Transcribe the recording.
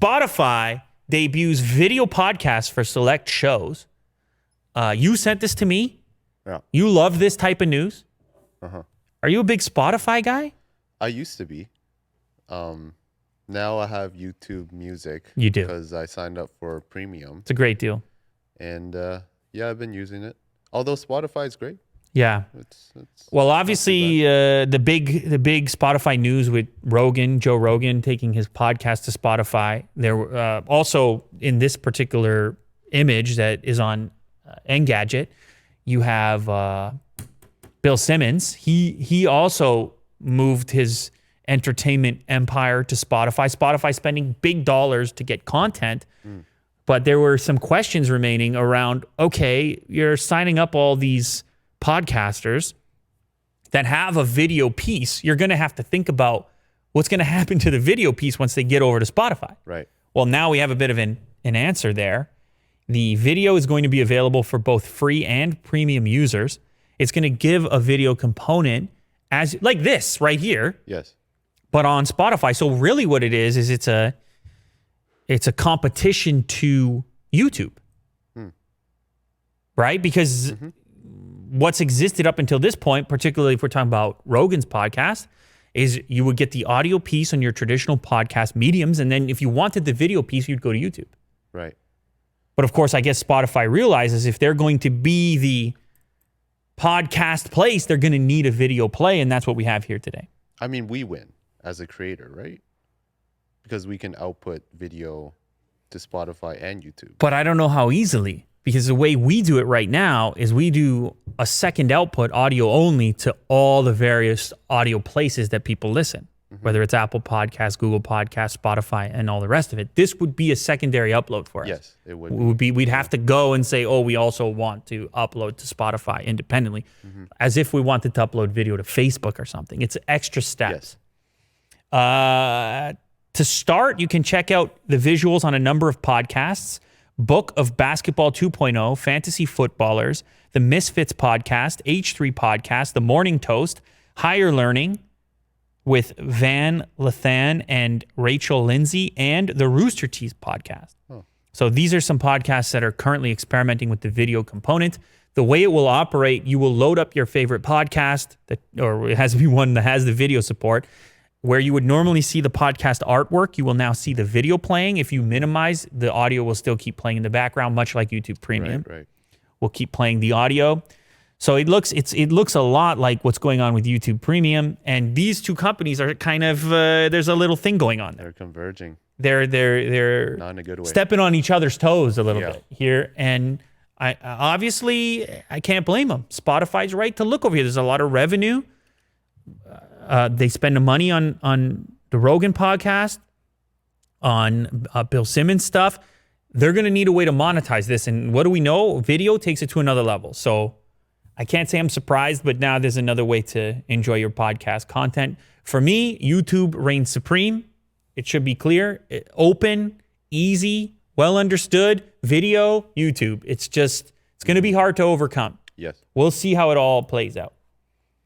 Spotify debuts video podcasts for select shows. You sent this to me. Yeah. You love this type of news. Uh-huh. Are you a big Spotify guy? I used to be. Now I have YouTube Music. You do. Because I signed up for premium. It's a great deal. And yeah, I've been using it. Although Spotify is great. Yeah. It's well, obviously, the big Spotify news with Joe Rogan taking his podcast to Spotify. There also in this particular image that is on Engadget, you have Bill Simmons. He also moved his entertainment empire to Spotify. Spotify spending big dollars to get content. But there were some questions remaining around, okay, you're signing up all these podcasters that have a video piece. You're going to have to think about what's going to happen to the video piece once they get over to Spotify. Right. Well, now we have a bit of an answer there. The video is going to be available for both free and premium users. It's going to give a video component as like this right here. Yes. But on Spotify. So really what it is it's a competition to YouTube. Right? Because what's existed up until this point, particularly if we're talking about Rogan's podcast, is you would get the audio piece on your traditional podcast mediums, and then if you wanted the video piece, you'd go to YouTube. Right. But of course, I guess Spotify realizes if they're going to be the podcast place, they're going to need a video play, and that's what we have here today. I mean, we win as a creator, right? Because we can output video to Spotify and YouTube. But I don't know how easily, because the way we do it right now is we do a second output audio only to all the various audio places that people listen, whether it's Apple Podcasts, Google Podcasts, Spotify, and all the rest of it. This would be a secondary upload for us. Yes, it would. We'd have to go and say, oh, we also want to upload to Spotify independently, as if we wanted to upload video to Facebook or something. It's extra steps. Yes. To start, you can check out the visuals on a number of podcasts: Book of Basketball 2.0, Fantasy Footballers, the Misfits Podcast, H3 Podcast, The Morning Toast, Higher Learning with Van Lathan and Rachel Lindsay, and the Rooster Teeth Podcast. So these are some podcasts that are currently experimenting with the video component. The way it will operate, you will load up your favorite podcast, or it has to be one that has the video support. Where you would normally see the podcast artwork, you will now see the video playing. If you minimize, the audio will still keep playing in the background, much like YouTube Premium. Right. We'll keep playing the audio. So it looks a lot like what's going on with YouTube Premium. And these two companies are kind of there's a little thing going on there. They're converging. They're not in a good way. Stepping on each other's toes a little bit here. And I obviously can't blame them. Spotify's right to look over here. There's a lot of revenue. They spend the money on the Rogan podcast, on Bill Simmons stuff. They're going to need a way to monetize this. And what do we know? Video takes it to another level. So I can't say I'm surprised, but now there's another way to enjoy your podcast content. For me, YouTube reigns supreme. It should be clear. Open, easy, well understood. Video, YouTube. It's going to be hard to overcome. Yes. We'll see how it all plays out.